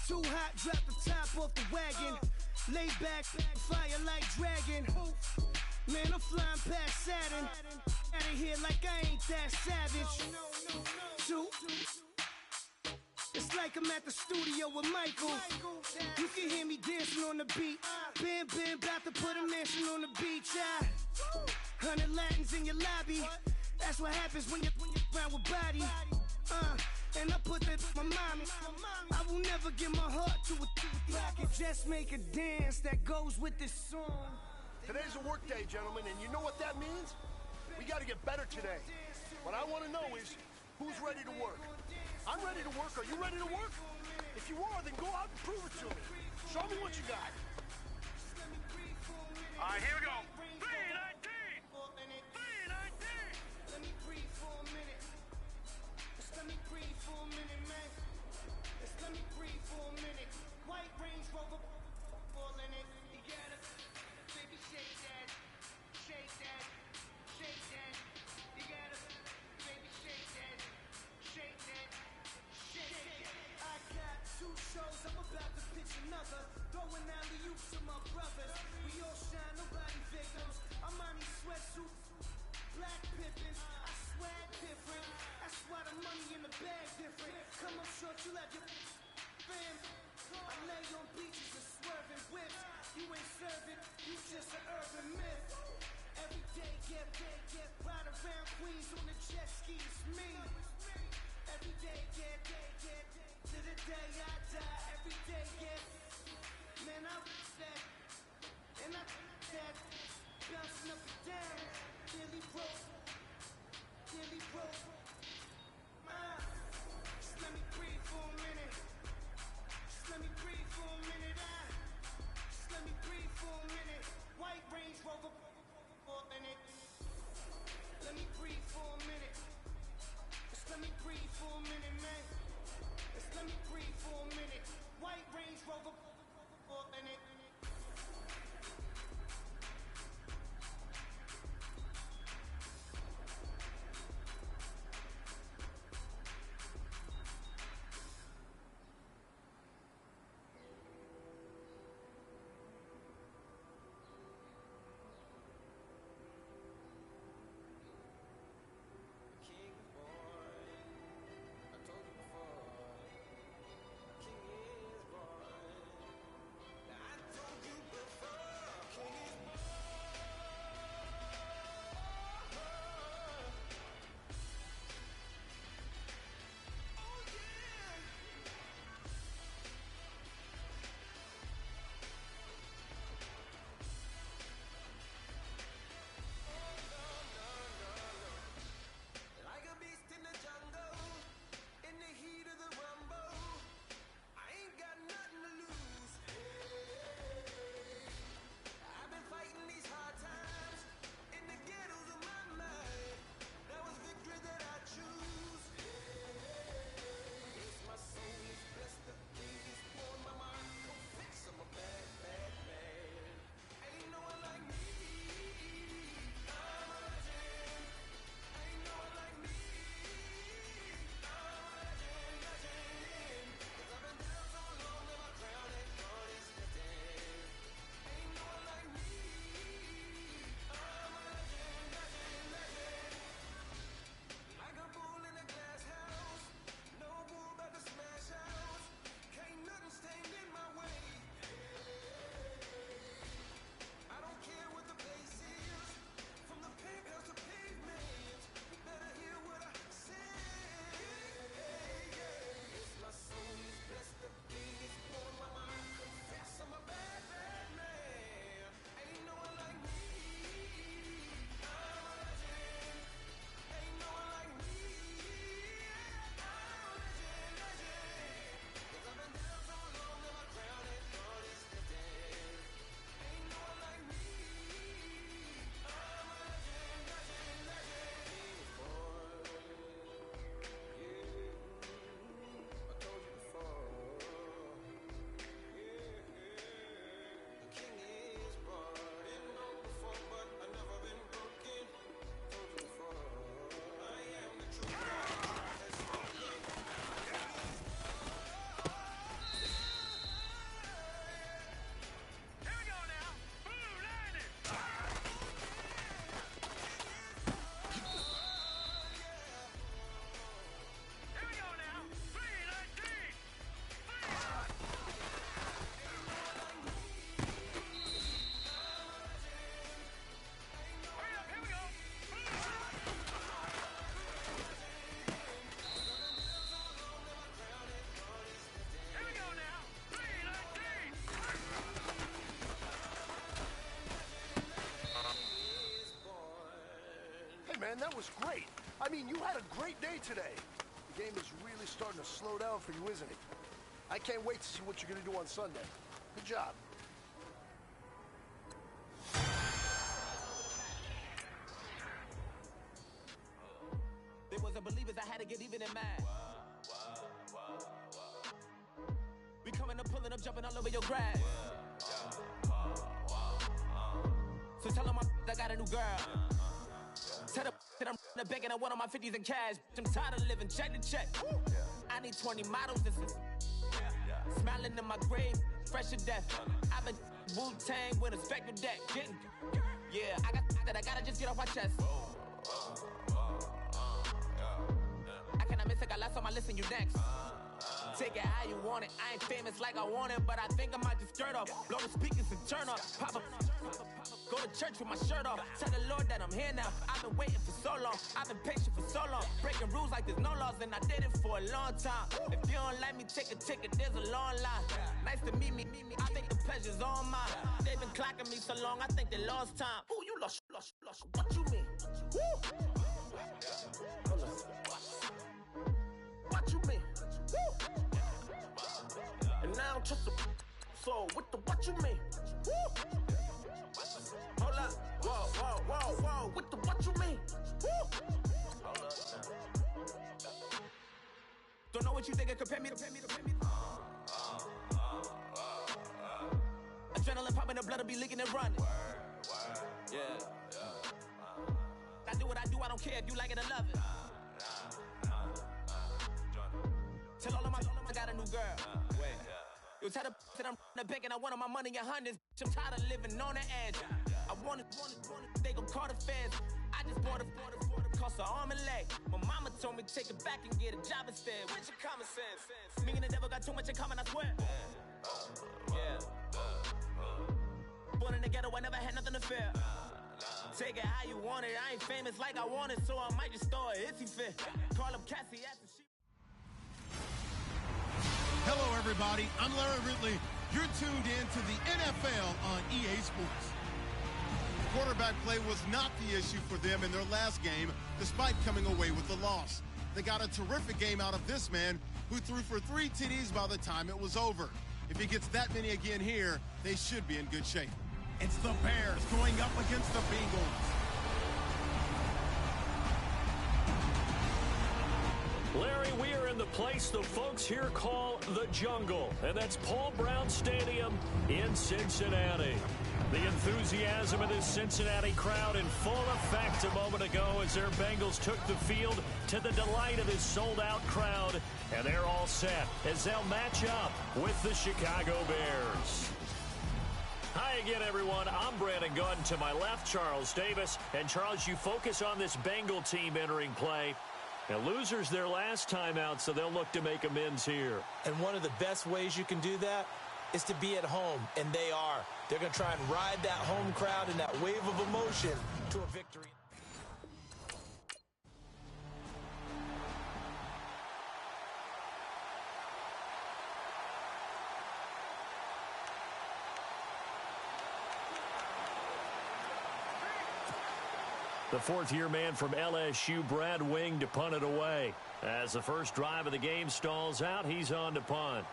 Too hot, drop the top off the wagon. Lay back, fire like dragon. Man, I'm flying past Saturn. Out of here like I ain't that savage. Two. It's like I'm at the studio with Michael. You can hear me dancing on the beat. Bam, bam, about to put a mansion on the beach. 100 Latins in your lobby. That's what happens when you're around with body. And I put that with my mommy. I will never give my heart to a I can just make a dance that goes with this song. Today's a work day, gentlemen, and you know what that means? We gotta get better today. What I wanna know is, who's ready to work? I'm ready to work. Are you ready to work? If you are, then go out and prove it to me. Show me what you got. All right, here we go. 319! 319! Let me breathe for a minute. Just let me breathe for a minute, man. Just let me breathe for a minute. White Range Rover, falling it. You gotta, baby, shake that, shake that, shake that. You gotta, baby, shake that, shake that, shake that. I got 2 shows, I'm about to pitch another. Throwing alley-oops to my brothers. We all shine, nobody victims. I'm on these sweatsuits. Black pippins, I swag different. That's why the money in the bag different. Come up short, you have your fam. I lay on beaches and swerving whips. You ain't serving, you just an urban myth. Every day, get ride around Queens on the jet ski, it's me. Every day, get to the day I die. Every day, get man, I that, and I that. Bouncing up and down, nearly broke. Just let me breathe for a minute. Just let me breathe for a minute. Just let me breathe for a minute. White Range Rover, for a minute. Let me breathe for a minute. Just let me breathe for a minute, man. was great. I mean, you had a great day today. The game is really starting to slow down for you, isn't it? I can't wait to see what you're going to do on Sunday. Good job. They wasn't believers, I had to get even in mad. We coming up, pulling up, jumping all over your grass. So tell them I got a new girl. Tell them that I'm in the bank and I want all my 50s in cash. I'm tired of living check to check. I need 20 models. This is smiling in my grave, fresh to death. I've been Wu-Tang with a spectral deck. Getting, yeah, I got that. I gotta just get off my chest. I cannot miss it. Got last on my list and you next. Take it how you want it. I ain't famous like I want it, but I think I might just skirt off. Blow the speakers and turn up. Pop up. Go to church with my shirt off. Tell the Lord that I'm here now. I've been waiting for so long. I've been patient for so long. Breaking rules like there's no laws, and I did it for a long time. If you don't like me, take a ticket. There's a long line. Nice to meet me. I think the pleasure's all mine. They've been clocking me so long, I think they lost time. Ooh, you lost. What you mean? Woo! What you mean? Woo! And now I don't trust the so with the what you mean? Woo! Hold up, whoa, with the what you mean? Woo! Don't know what you think it compare me to. Adrenaline popping, the blood will be leaking and running. Yeah. I do what I do, I don't care if you like it or love it. Tell all of my I got a new girl. Wait. Yo, tell the that I'm in the bank and I want all my money in hundreds. I'm tired of living on the edge. I want it, they gon' call the feds. I just bought a cost an arm and leg. My mama told me take it back and get a job instead. Where's your common sense? Me and the devil got too much in common, I swear. Yeah. Born in the ghetto, I never had nothing to fear. Take it how you want it. I ain't famous like I want it, so I might just throw a hissy fit. Call up Cassie, ask if she. Hello, everybody. I'm Larry Ridley. You're tuned in to the NFL on EA Sports. Quarterback play was not the issue for them in their last game, despite coming away with the loss. They got a terrific game out of this man, who threw for 3 TDs by the time it was over. If he gets that many again here, they should be in good shape. It's the Bears going up against the Bengals. Larry, we are in the place the folks here call the Jungle, and that's Paul Brown Stadium in Cincinnati. The enthusiasm of this Cincinnati crowd in full effect a moment ago as their Bengals took the field to the delight of this sold-out crowd, and they're all set as they'll match up with the Chicago Bears. Hi again, everyone. I'm Brandon Gunn. To my left, Charles Davis. And, Charles, you focus on this Bengal team entering play. Now, losers their last time out, so they'll look to make amends here. And one of the best ways you can do that is to be at home, and they are. They're going to try and ride that home crowd and that wave of emotion to a victory. The fourth-year man from LSU, Brad Wing, to punt it away. As the first drive of the game stalls out, he's on to punt.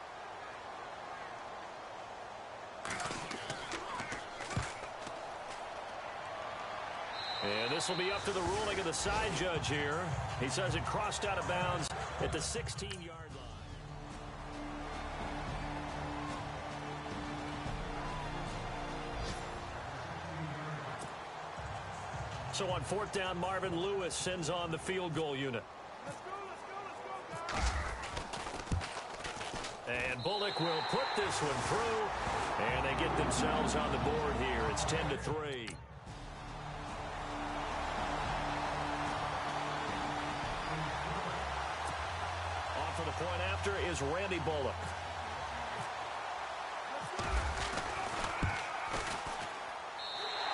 And this will be up to the ruling of the side judge here. He says it crossed out of bounds at the 16-yard line. So on fourth down, Marvin Lewis sends on the field goal unit. Let's go, And Bullock will put this one through, and they get themselves on the board here. It's 10-3. On for the point after is Randy Bullock.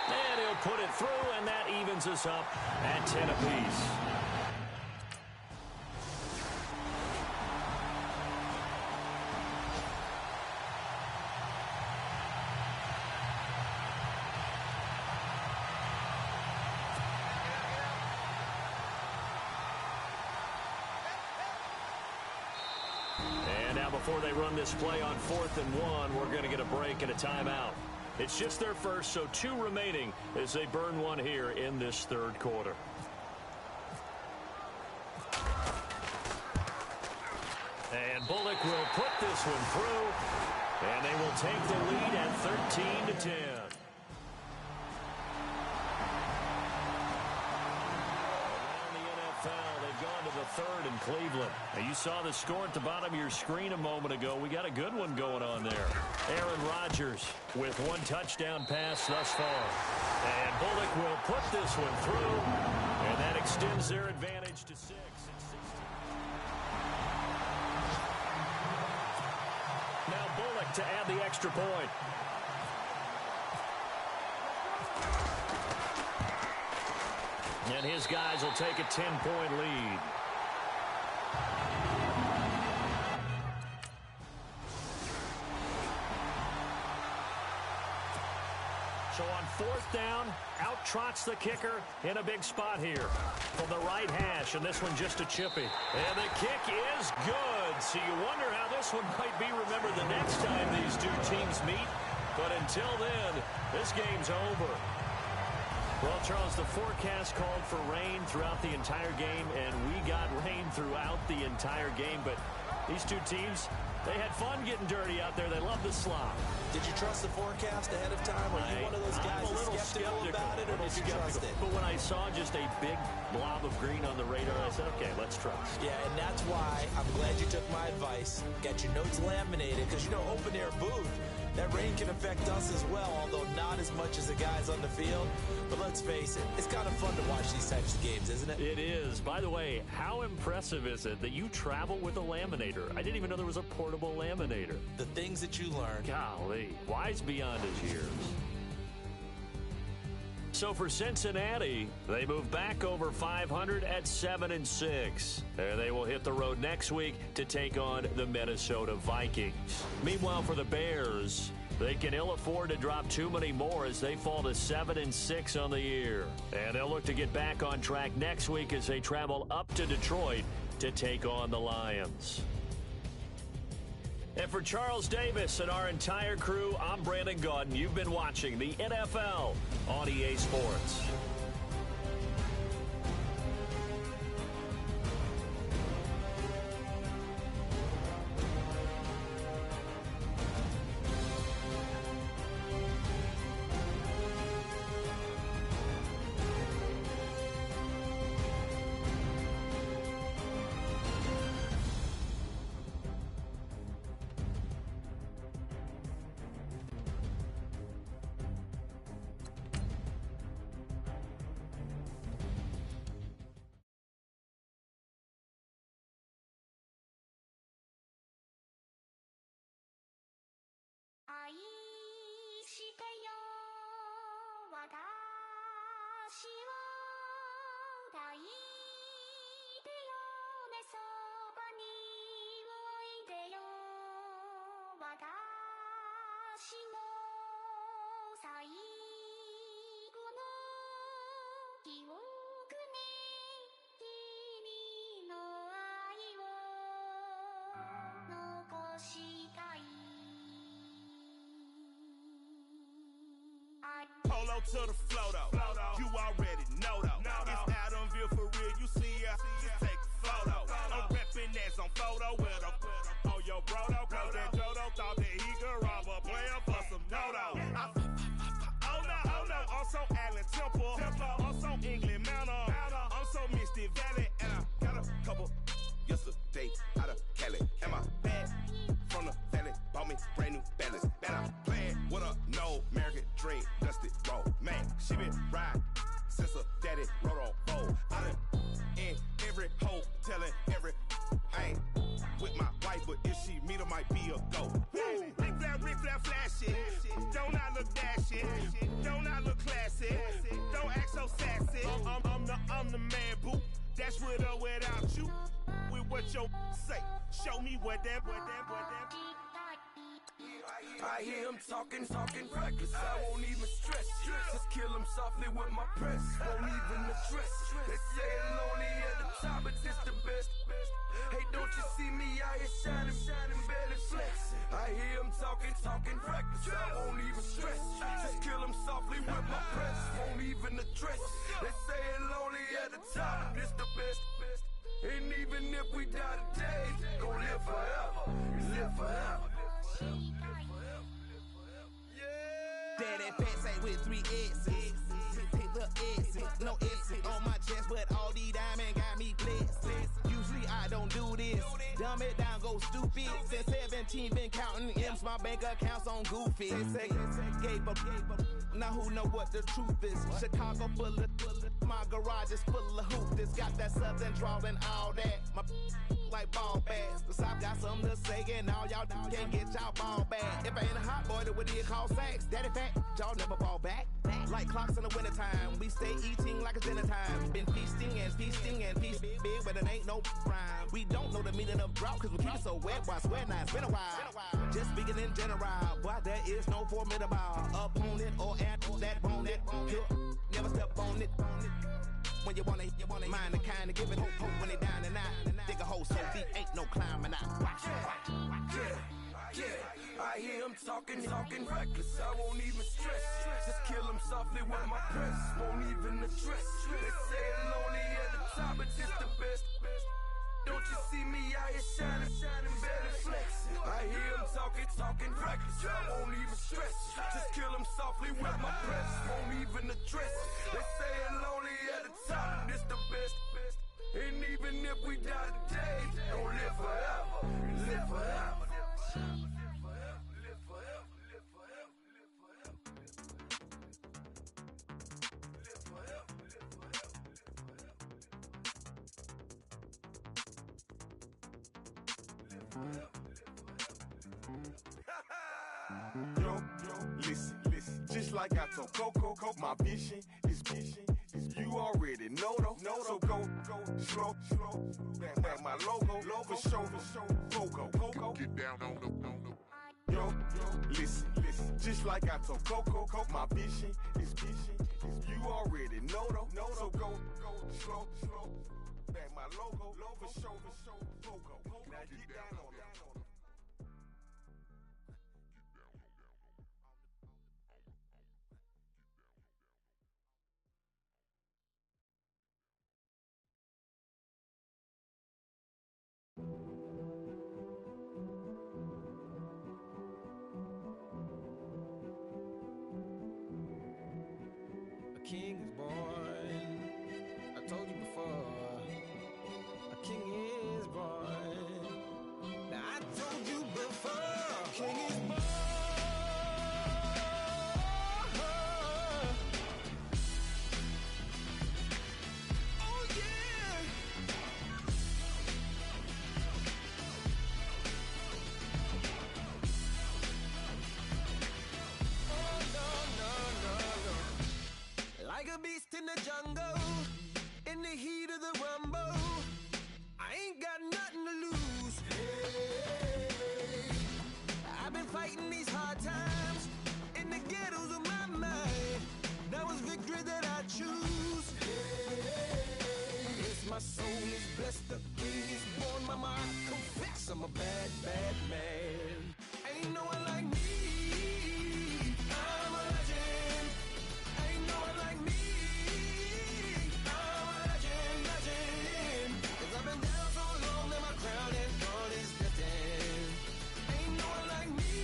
And he'll put it through, and that evens us up at 10 apiece. Now, before they run this play on 4th and 1, we're going to get a break and a timeout. It's just their first, so 2 remaining as they burn one here in this third quarter. And Bullock will put this one through, and they will take the lead at 13-10. They've gone to the third in Cleveland. Now, you saw the score at the bottom of your screen a moment ago. We got a good one going on there. Aaron Rodgers with 1 touchdown pass thus far. And Bullock will put this one through, and that extends their advantage to 6. Now Bullock to add the extra point. And his guys will take a 10-point lead. So on 4th down, out trots the kicker in a big spot here from the right hash, and this one just a chippy. And the kick is good. So you wonder how this one might be remembered the next time these 2 teams meet. But until then, this game's over. Well, Charles, the forecast called for rain throughout the entire game, and we got rain throughout the entire game. But these 2 teams, they had fun getting dirty out there. They love the slop. Did you trust the forecast ahead of time? Are you one of those guys that's skeptical about it, or did you trust it? But when I saw just a big blob of green on the radar, I said, okay, let's trust. Yeah, and that's why I'm glad you took my advice. Got your notes laminated, because, you know, open-air booth, that rain can affect us as well, although not as much as the guys on the field. But let's face it, it's kind of fun to watch these types of games, isn't it? It is. By the way, how impressive is it that you travel with a laminator? I didn't even know there was a portable laminator. The things that you learn. Golly, wise beyond his years. So for Cincinnati, they move back over 500 at 7-6. And they will hit the road next week to take on the Minnesota Vikings. Meanwhile, for the Bears, they can ill afford to drop too many more as they fall to 7-6 on the year. And they'll look to get back on track next week as they travel up to Detroit to take on the Lions. And for Charles Davis and our entire crew, I'm Brandon Gaudin. You've been watching the NFL on EA Sports. Polo to the flow though. You already know though. It's Adamville for real. You see ya, just take a photo. I'm reppin' that's on photo with a on your bro though. Cause that Jodo thought that he could rob a player for some no-no. Oh no, I'm so Allen Temple. I'm so England Manor. I'm so Misty Valley. And I got a couple yesterday out of Cali. And my bag from the valley bought me brand new balance. And I'm playing with a no American dream, dusty roll. Man, she been riding since her daddy rode on bowl. I done in every hole, telling every I ain't with my wife, but if she meet her, might be a go. Rick flat flashy. Don't I look dashy? Don't I look classy? Don't act so sassy. I'm the man, boo. That's with or without you. With what your say. Show me what that. I hear him talking reckless. I won't even stress. Just kill him softly with my press. Won't even address. They say it's lonely at the top, but this the best. Hey, don't you see me out here shining, barely flex. I hear him talking reckless. I won't even stress. Just kill him softly with my press. Won't even address. They say it's lonely at the top, but this the best. And even if we die today, gon' live forever. Live forever. Daddy fat say with 3 X's. Take the X's, no X's on my chest, but all these diamonds got me blessed. Usually I don't do this. Dumb it down, go stupid. Since 17 been counting M's, my bank accounts on Goofy. Say, gave up. Now who know what the truth is? Chicago full of, my garage is full of hoopers. Got that southern drawl and all that. My like ball bags. The South got something to say, and all y'all can't get y'all ball back. If I ain't a hot boy, then what do you call sacks? Daddy fat, y'all never fall back. Like clocks in the wintertime, we stay eating like it's dinner time. Been feasting and feasting big, but it ain't no rhyme. We don't know the meaning of drought, cause we keep it so wet. Why swear now, it's been a while. Just speaking in general, boy, there is no formidable opponent or at that bonnet. Never step on it. When you wanna mind the kind of give it hope when they down and out. Dig a hole so deep, ain't no climbing out. Watch. Yeah, I hear him talking reckless. I won't even stress. Just kill him softly with my press. Won't even address. They say it's lonely at the top, but this the best. Don't you see me out here shining, barely flex. I hear him talking reckless. I won't even stress. Just kill him softly with my press. Won't even address. They say it's lonely at the top, this the best. And even if we die today, don't live forever. Live forever. Yo, listen, just like I told Coco, my vision is you already know though. So go, slow, back my logo, for show, Coco. Get down on the. Yo, listen, just like I told Coco, my vision is you already know though. So go, slow, back my logo, for show, Coco. Now get down on it. A king is born. I told you before. A king is born. Now I told you before. A king is born. Oh yeah. Oh no. Like a beast in the jungle, in the heat of the rumble, I ain't got nothing to lose. Hey, I've been fighting these hard times in the ghettos of my mind. Now it's victory that I choose. Hey, yes, my soul is blessed, the king is born. Mama, I confess I'm a bad man. Ain't no one like me. I'm a legend. Ain't no one like me. I'm a legend. 'Cause I've been down so long that my crown and throne is destined. Ain't no one like me.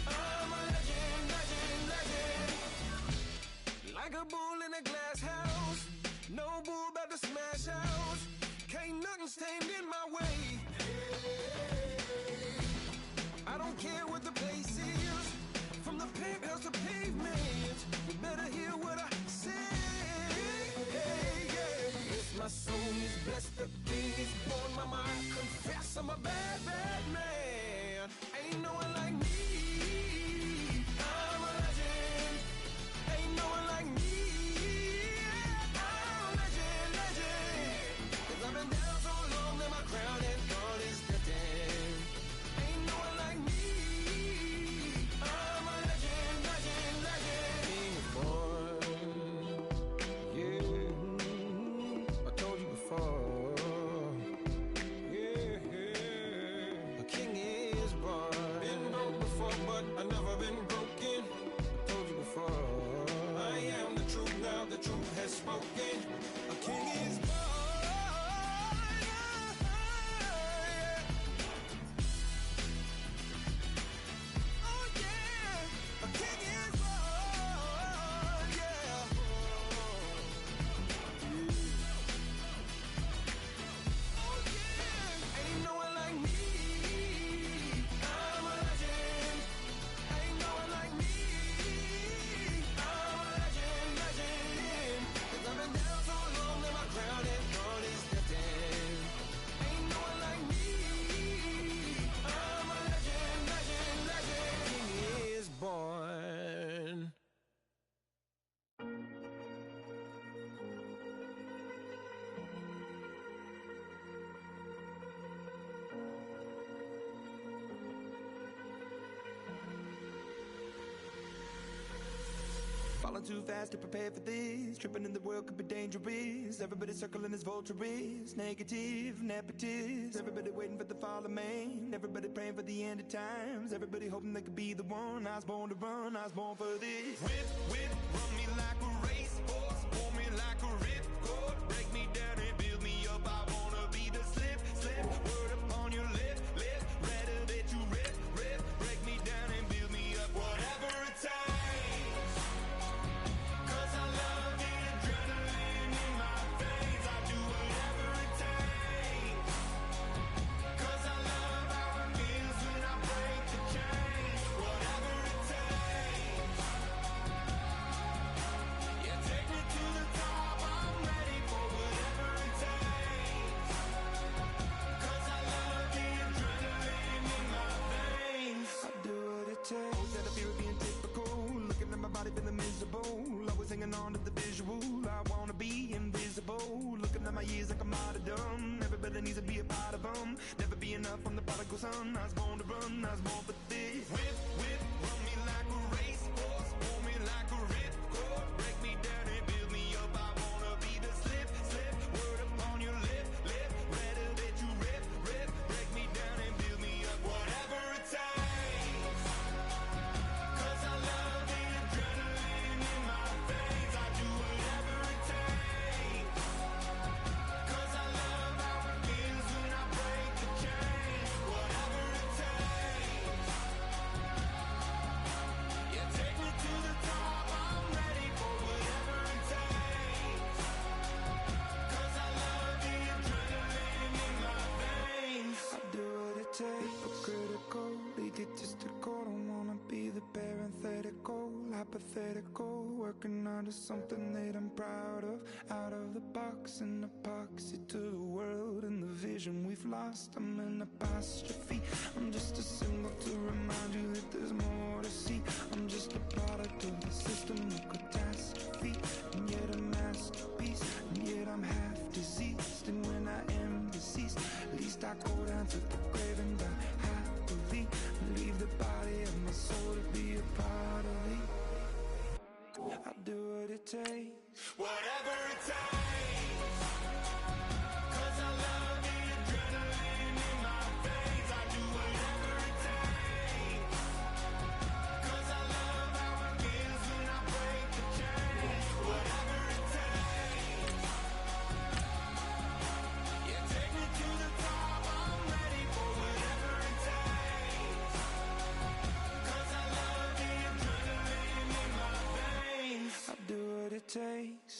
I'm a legend. Like a bull in a glass house. No bull about to smash out. Can't nothing stand in my way. I don't care what the place is, from the penthouse to pavement. You better hear what I say. Hey, yeah. Yes, my soul is blessed, the king is born. Mama, I confess I'm a bad man. Ain't no one like me. I'm a legend. Ain't no one like me. I'm a legend. 'Cause I've been down so long that my crown and throne is destined. Falling too fast to prepare for this. Tripping in the world could be dangerous. Everybody circling as vultures. Negative, nepotist. Everybody waiting for the fall of man. Everybody praying for the end of times. Everybody hoping they could be the one. I was born to run, I was born for this. Whip, whip, run me like a racehorse. Pull me like a ripcord. Break me down and build me up. I wanna be the slip, slip. Word up on your lip, lip. Rather that you rip, rip. Break me down and build me up. Whatever it takes. 'Cause I love the adrenaline in my veins. I do whatever it takes. 'Cause I love how it feels when I break the chains. Whatever it takes. Yeah, take me to the top. I'm ready for whatever it takes. 'Cause I love the adrenaline in my veins. I do what it takes. Instead of fear of being typical, looking at my body feeling miserable. Always hanging on to the visual. I wanna be invisible. Looking at my years like a martyrdom. Everybody needs to be a part of them. Never be enough from the prodigal son. I was born to run, I was born for this. Whip, whip, run me like a racehorse. Pull me like a ripcord. Break me down and build me up. I wanna be the slip, slip. Word up on your lip, lip. Rather that you rip, rip. Break me down and build me up. Whatever it takes. 'Cause I love the adrenaline in my veins. I do whatever it takes. 'Cause I love how it feels when I break the chains. Whatever it takes. Yeah, take me to the top. I'm ready for whatever it takes. 'Cause I love the adrenaline in my veins. I do what it takes. Critical, egotistical. Don't wanna be the parenthetical, hypothetical. Working under something that I'm proud of. Out of the box, an epoxy to the world and the vision we've lost. I'm an apostrophe. I'm just a symbol to remind you that there's more to see. I'm just a product of the system of catastrophe. And yet a masterpiece. And yet I'm half diseased. And when I am deceased, at least I go down to the grave and die happily. Leave the body of my soul to be a part of me. I do what it takes. Whatever it takes. 'Cause I love the adrenaline in my veins. I do whatever it takes. 'Cause I love how it feels when I break the chains. Whatever it takes. Yeah, take me to the top. I'm ready for whatever it takes. 'Cause I love the adrenaline in my veins. I do what it takes.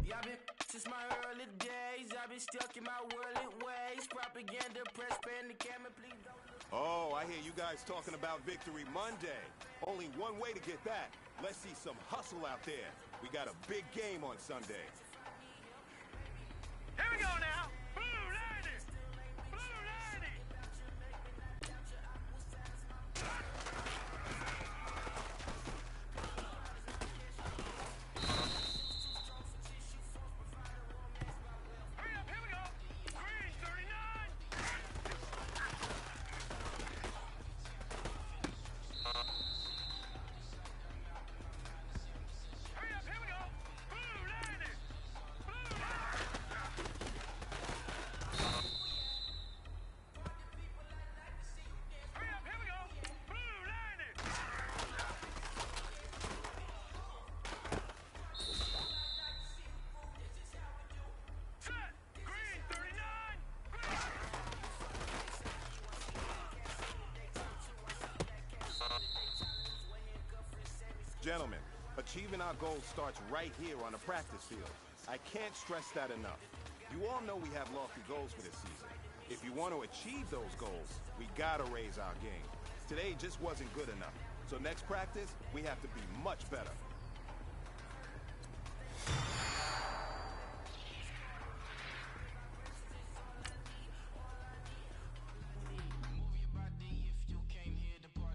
Yeah, I've been since my early days. I've been stuck in my worldly ways. Propaganda, press, pen, the camera, please don't look. Oh, I hear you guys talking about Victory Monday. Only one way to get that. Let's see some hustle out there. We got a big game on Sunday. Here we go now. Blue Lady. Blue Lady. Hurry up, here we go. Green 39. Hurry up, here we go. Blue Lady. Blue Lady. Hurry up, here we go. Blue Lady. Set. Green 39. Gentlemen, achieving our goals starts right here on the practice field. I can't stress that enough. You all know we have lofty goals for this season. If you want to achieve those goals, we gotta raise our game. Today just wasn't good enough. So next practice, we have to be much better. Move your body if you came here to party.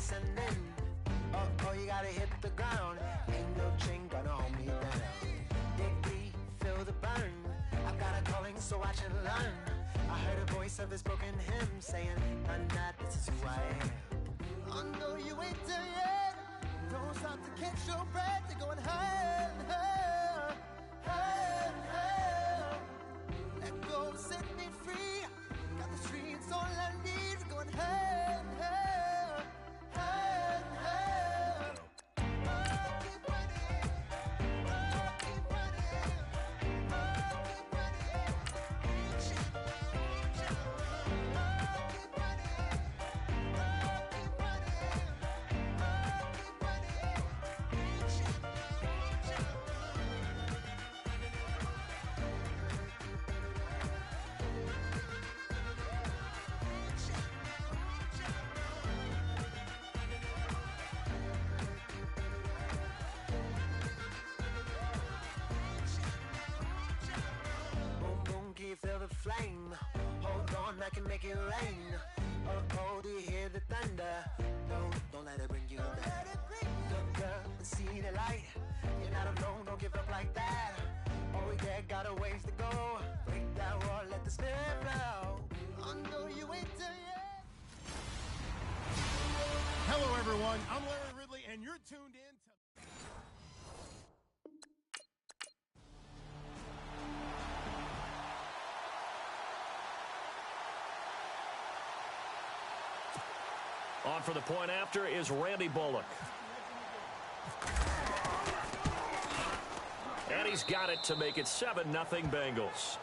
ascending. Oh, you gotta hit the ground. Ain't no chain gonna hold me down. Dig deep, feel the burn. I've got a calling, so watch and learn. I heard a voice of his broken hymn saying, "None that this is who I am." I know you ain't there yet. Don't stop to catch your breath. You're going higher and higher, higher and higher. Let go, set me free. Got the streets all I need. Going higher and higher, higher and higher. Oh, keep running. Oh, keep running. Oh, keep running. Reach out, reach out. Oh, keep running. Oh, keep running. Oh, keep running. Reach out, reach out. Boom, boom, can you feel the flame? Hold on, I can make it rain. Oh, do you hear the thunder? Don't let it bring you down. Look up and see the light. You're not alone, don't give up like that. Oh yeah, got a ways to go. Break that wall, let the spirit flow. I know you ain't there yet. Hello, everyone. I'm Larry Ridley, and you're tuned in to... On for the point after is Randy Bullock. And he's got it to make it 7-0 Bengals.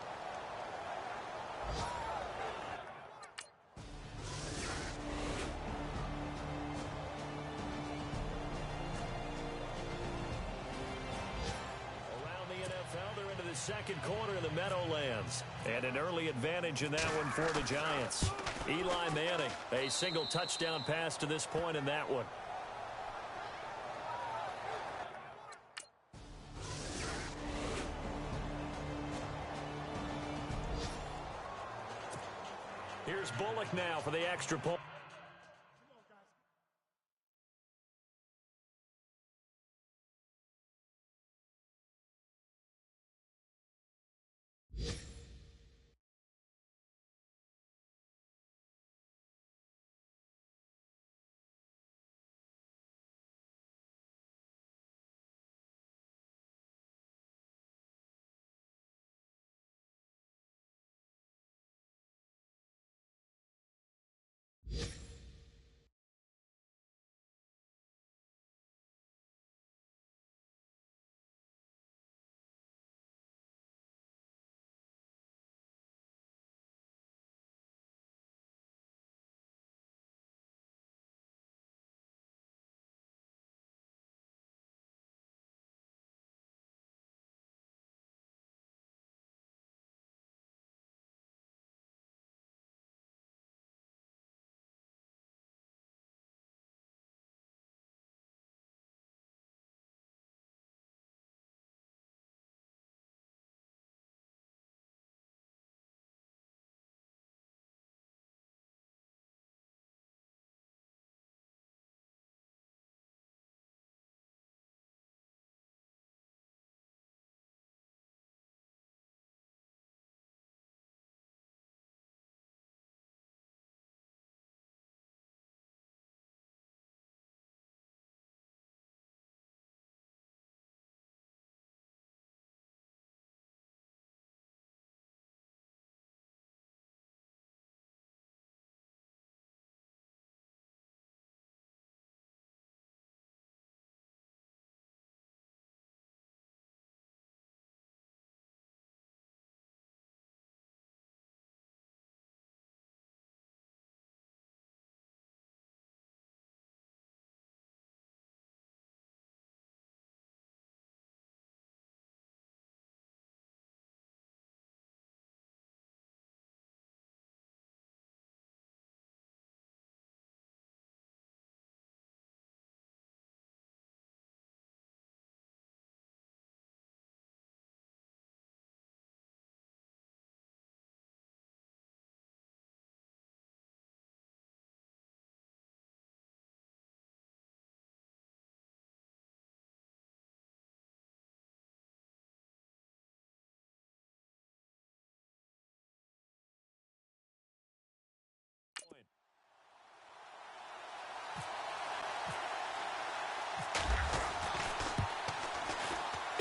Around the NFL, they're into the second quarter in the Meadowlands. And an early advantage in that one for the Giants. Eli Manning, a single touchdown pass to this point in that one. Here's Bullock now for the extra point.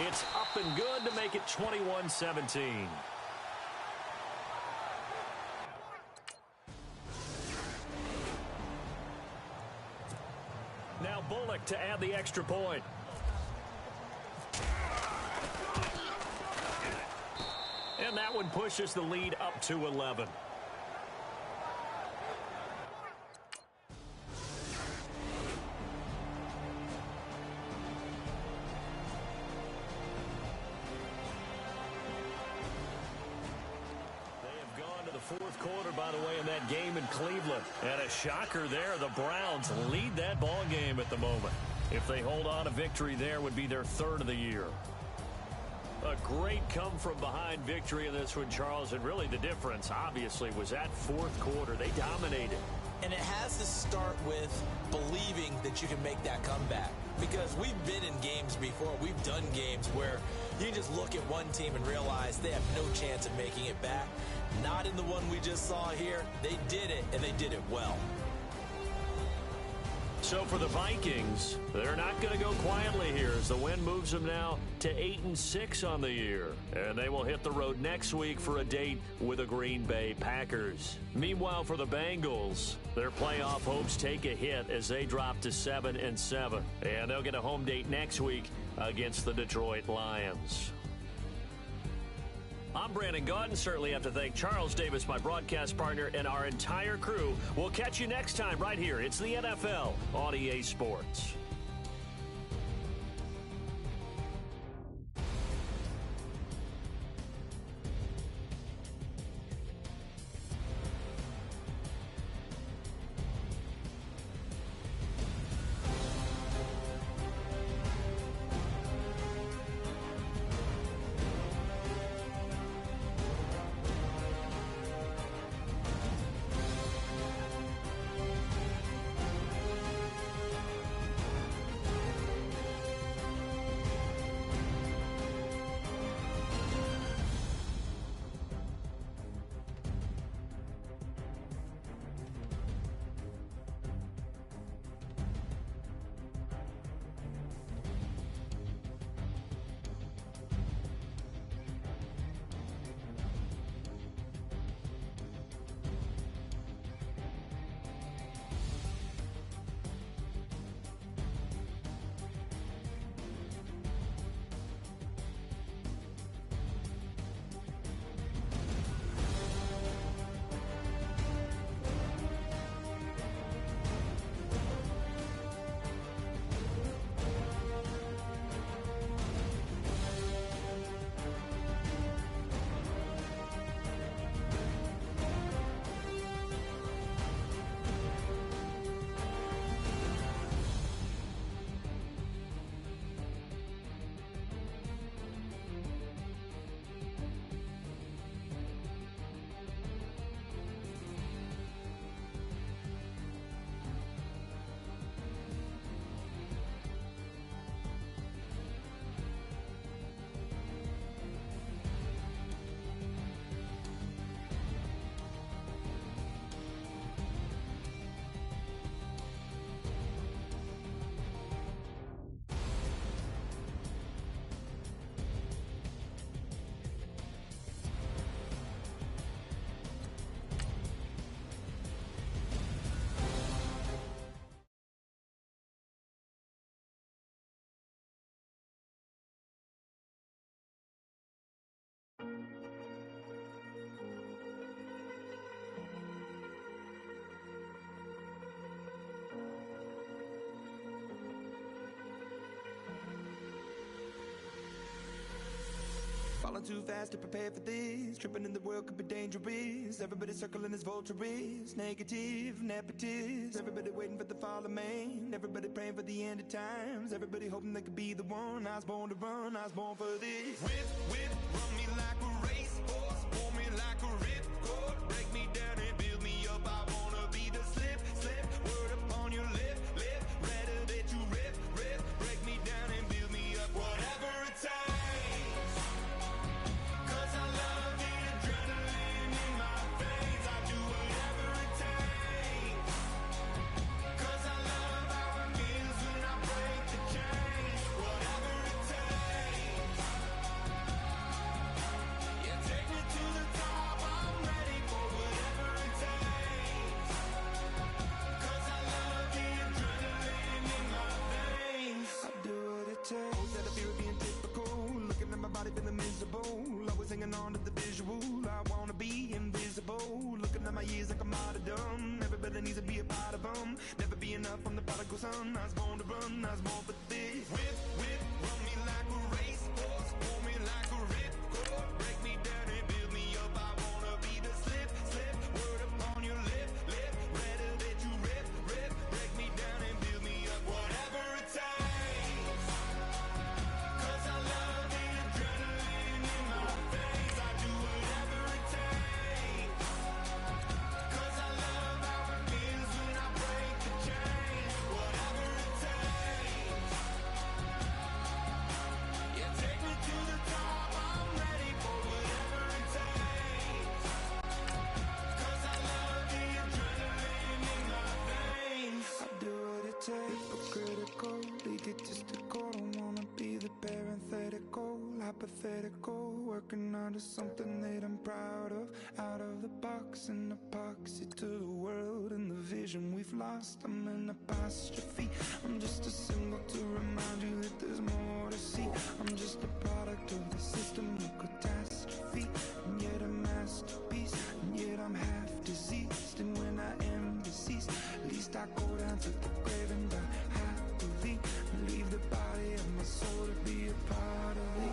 It's up and good to make it 21-17. Now Bullock to add the extra point. And that one pushes the lead up to 11. Fourth quarter, by the way, in that game in Cleveland. And a shocker there. The Browns lead that ball game at the moment. If they hold on, a victory there would be their third of the year. A great come-from-behind victory in this one, Charles. And really the difference, obviously, was that fourth quarter. They dominated. And it has to start with believing that you can make that comeback. Because we've been in games before. We've done games where you just look at one team and realize they have no chance of making it back. Not in the one we just saw here. They did it, and they did it well. So for the Vikings, they're not going to go quietly here as the win moves them now to 8-6 on the year. And they will hit the road next week for a date with the Green Bay Packers. Meanwhile, for the Bengals, their playoff hopes take a hit as they drop to 7-7. And they'll get a home date next week against the Detroit Lions. I'm Brandon Gaudin. Certainly have to thank Charles Davis, my broadcast partner, and our entire crew. We'll catch you next time right here. It's the NFL on EA Sports. Falling too fast to prepare for this. Tripping in the world could be dangerous. Everybody circling as vultures. Negative, nepotist. Everybody waiting for the fall of man. Everybody praying for the end of times. Everybody hoping they could be the one. I was born to run, I was born for this. Whip, run me like a racehorse. Pull me like a ripcord. Break me down and build me up. I wanna be the slip. Word upon your lip. Rather that you rip. Break me down and build me up. Whatever it takes. clinging on to the visual. I wanna be invisible, looking at my years like I'm martyrdom. Everybody needs to be a part of them. Never be enough, I'm the prodigal son. I was born to run, I was born for this. Whip, whip, run me like a racehorse, pull me like a ripcord. Break me down and build me up, I wanna be the slip, slip. Word upon your lip, lip. Rather that you rip, rip. Break me down and build me up, whatever it takes. Cause I love the adrenaline in my veins. I do whatever it takes. Cause I love how it feels when I break the chains. Whatever it takes. Yeah, take me to the top, I'm ready for whatever it takes. Cause I love the adrenaline in my veins. I do what it takes, but critical, egotistical. Don't wanna be the parenthetical, hypothetical. Working onto something that I'm proud of. Out of the box, an epoxy to the world and the vision we've lost. I'm an apostrophe, I'm just a symbol to remind you that there's more to see. I'm just a product of the system of catastrophe, and yet a masterpiece, and yet I'm half diseased. And when I am deceased, at least I go down to the grave and die happily, and leave the body of my soul to be a part of it.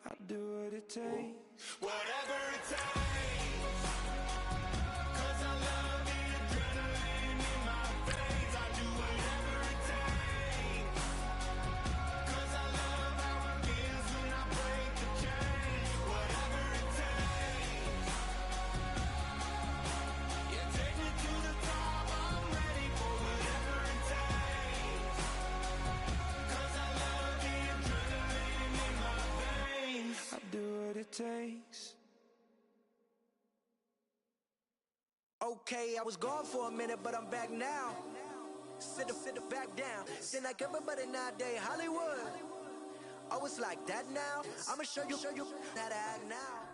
I do what it takes, whatever it takes. Cause I love the adrenaline in my veins. I do whatever it takes. Cause I love how it feels when I break the chains. Whatever it takes. Yeah, take me to the top, I'm ready for whatever it takes. Cause I love the adrenaline in my veins. I do what it takes. Okay, I was gone for a minute, but I'm back now. Sit back down. Then like everybody nowadays, Hollywood. Oh, it's like that now? I'ma show you how to act now.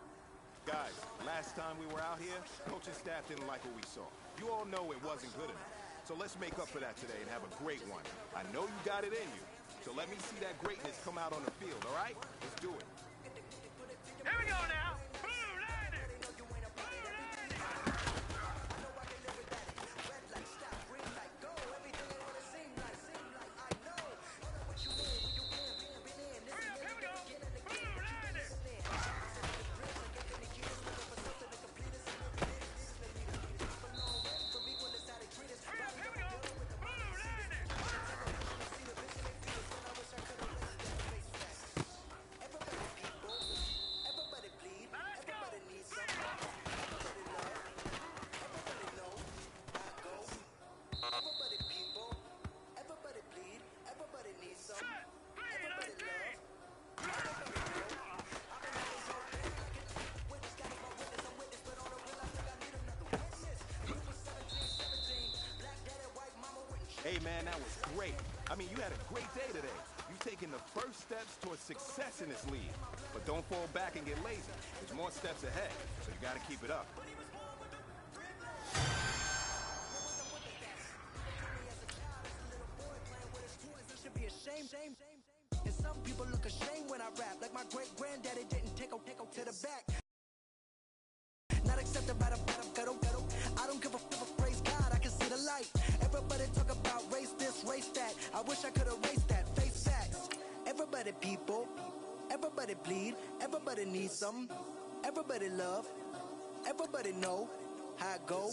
Guys, last time we were out here, coaching staff didn't like what we saw. You all know it wasn't good enough. So let's make up for that today and have a great one. I know you got it in you. So let me see that greatness come out on the field, all right? Let's do it. Here we go now. Blue Lightning. Hey, man, that was great. I mean, you had a great day today. You've taken the first steps towards success in this league. But don't fall back and get lazy. There's more steps ahead, so you got to keep it up. Should be ashamed. And some people look ashamed when I rap, like my great granddaddy didn't take a to the back. Not accepted by the ghetto. I don't give a praise God, I can see the light. Everybody talk about race this, race that. I wish I could erase that, face facts. Everybody people, everybody bleed, everybody needs some. Everybody love, everybody know how it go.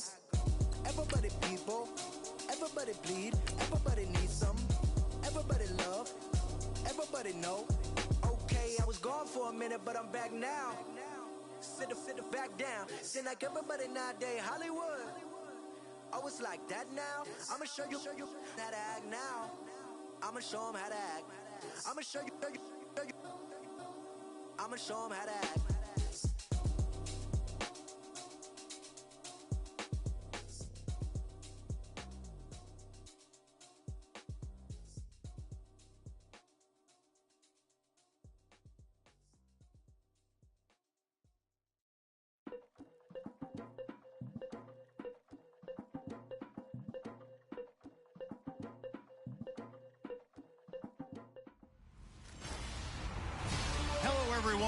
Everybody people, everybody bleed, everybody needs some. Everybody love, everybody know. Okay, I was gone for a minute, but I'm back now. Sit back down. Then like everybody nowadays, Hollywood. Oh, it's like that now? I'ma show you how to act now. I'ma show them how to act. I'ma show you. I'ma show them how to act.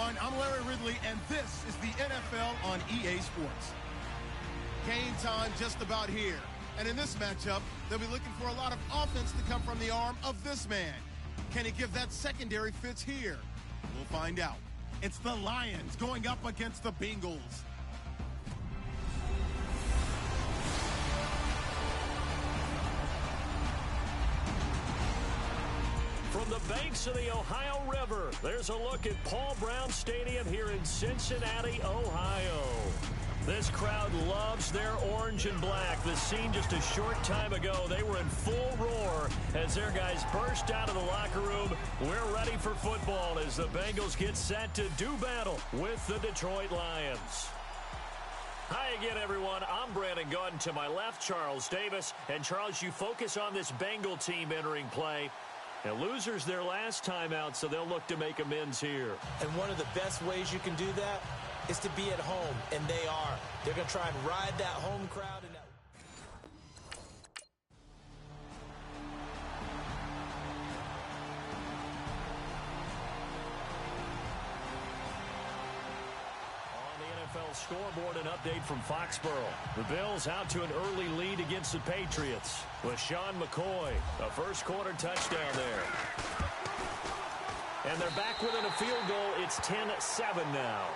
everyone. I'm Larry Ridley, and this is the NFL on EA Sports. Game time just about here. And in this matchup, they'll be looking for a lot of offense to come from the arm of this man. Can he give that secondary fits here? We'll find out. It's the Lions going up against the Bengals. From the banks of the Ohio River, there's a look at Paul Brown Stadium here in Cincinnati, Ohio. This crowd loves their orange and black. The scene just a short time ago, they were in full roar as their guys burst out of the locker room. We're ready for football as the Bengals get set to do battle with the Detroit Lions. Hi again, everyone. I'm Brandon Gunn. To my left, Charles Davis. And Charles, you focus on this Bengal team entering play. And losers their last time out, so they'll look to make amends here. And one of the best ways you can do that is to be at home, and they are. They're going to try and ride that home crowd. And on the NFL scoreboard, an update from Foxborough. The Bills out to an early lead against the Patriots. With Sean McCoy, a first-quarter touchdown there. And they're back within a field goal. It's 10-7 now.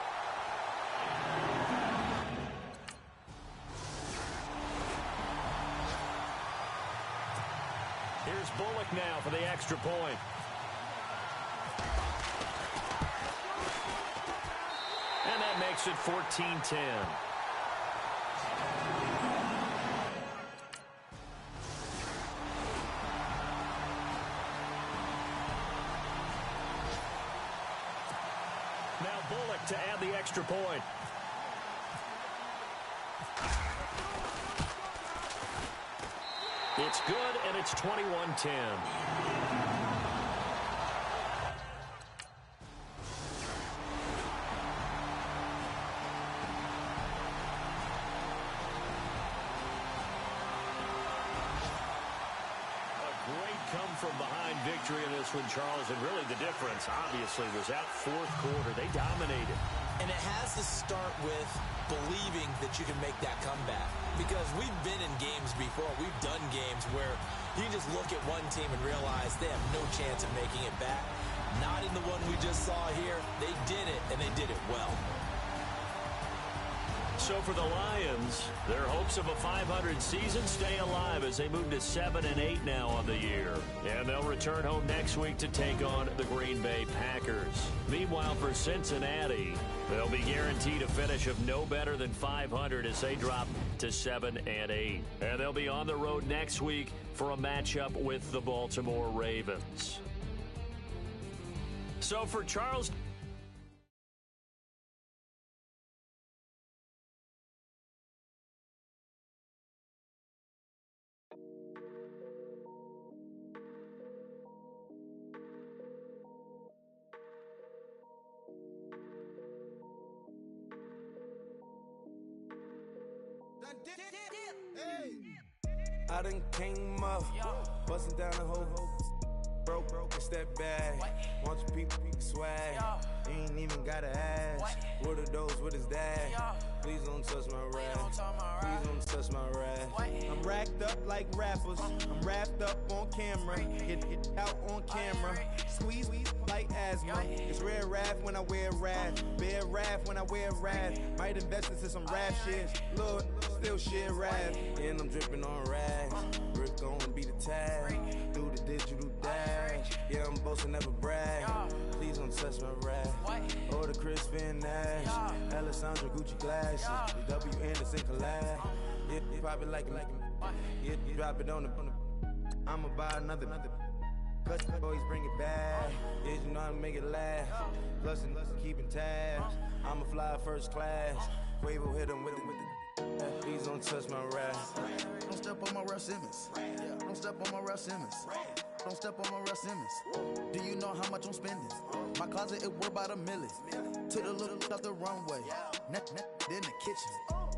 Here's Bullock now for the extra point. And that makes it 14-10. Now Bullock to add the extra point. It's good, and it's 21-10. Come-from-behind victory in this one, Charles, and really the difference, obviously, was that fourth quarter. They dominated. And it has to start with believing that you can make that comeback. Because we've been in games before. We've done games where you just look at one team and realize they have no chance of making it back. Not in the one we just saw here. They did it, and they did it well. So for the Lions, their hopes of a 500 season stay alive as they move to 7-8 now on the year. And they'll return home next week to take on the Green Bay Packers. Meanwhile, for Cincinnati, they'll be guaranteed a finish of no better than 500 as they drop to 7-8. And they'll be on the road next week for a matchup with the Baltimore Ravens. So for Charles... I done came up, busting down the whole broke, it's that bad. Want your people swag, you ain't even gotta ask. What are those, what is that? Please don't touch my rap, please don't touch my rap. I'm racked up like rappers, I'm wrapped up on camera, get out on camera, squeeze like asthma. It's rare wrath when I wear wrath, bare wrath when I wear wrath. Might invest into some rap shit, Lord, still shit wrath. And I'm dripping on rags, Rick gonna be the tag, through the digital dash. Yeah, I'm boasting, never brag. Please don't touch my rap. Or the Chris Van Nash, Alessandra Gucci glasses, the W Anderson collab. Yeah, you pop it like yeah, you drop it on the. I'ma buy another. Cause boys bring it back. Yeah, you know how to make it last. Plus and keeping tabs. I'ma fly first class. Quavo hit him with it. Please don't touch my rap. Don't step on my Russ Simmons. Don't step on my Russ Simmons. Don't step on my Russ Simmons. Do you know how much I'm spending? My closet, it worth about $1 million. Took a little out the runway. In the kitchen.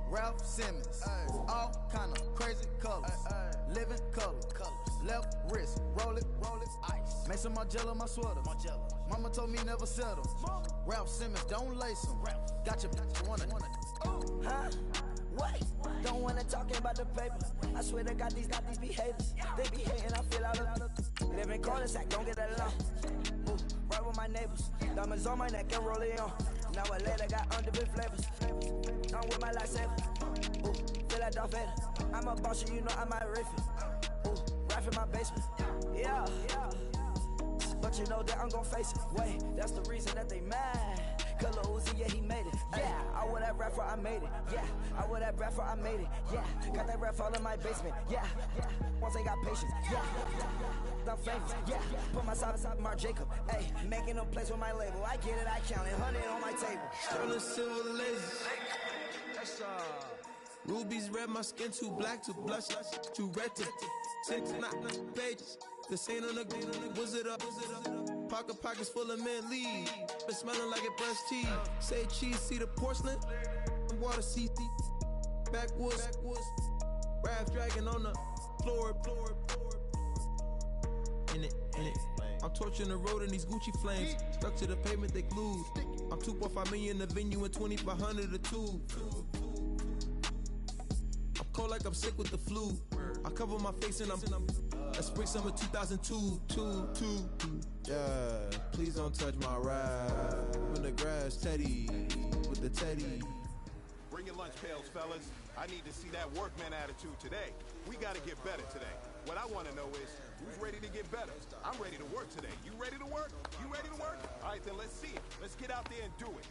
Ralph Simmons, all kind of crazy colors, living colors, left wrist, roll it, ice. Make some Margiela my sweater, mama told me never settle. Ralph Simmons, don't lace him. Got your wanna. Huh? What? Don't wanna talk about the paper. I swear to God, these be haters. They be hating, I feel out of. Live in cul-de-sac, don't get along. Ooh, right with my neighbors. Diamonds on my neck and roll it on. Now I later got underbit flavors. I'm with my lifesaver. Ooh, feel like Darth Vader. I'm a boss, you know I might riff it. Ooh, right in my basement. Yeah. But you know that I'm gon' face it. Wait, that's the reason that they mad. Color Uzi, yeah, he made it. Yeah, I would have rapper, I made it. Yeah, I would have rapper, I made it. Yeah, got that rap all in my basement. Yeah, once I got patience. Yeah, I'm famous. Yeah, put myself inside Mark Jacob. Hey, making a place with my label. I get it, I count it. 100 on my table. Turning silver laser. Rubies red, my skin too black to blush, too red to 6 pages. This ain't on a wizard up. Pockets full of mint leaves. Been smelling like it brushed teeth. Say cheese, see the porcelain. Water, see backwoods. Raft dragging on the floor. In it. I'm torching the road in these Gucci flames. Stuck to the pavement, they glued. I'm 2.5 million in the venue and 2,500 a tube. I'm cold like I'm sick with the flu. I cover my face and I'm spring summer 2002. Yeah, please don't touch my ride. In the grass, Teddy with the Teddy. Bring your lunch pails, fellas. I need to see that workman attitude today. We gotta get better today. What I wanna know is, who's ready to get better? I'm ready to work today. You ready to work? You ready to work? All right, then let's see it. Let's get out there and do it.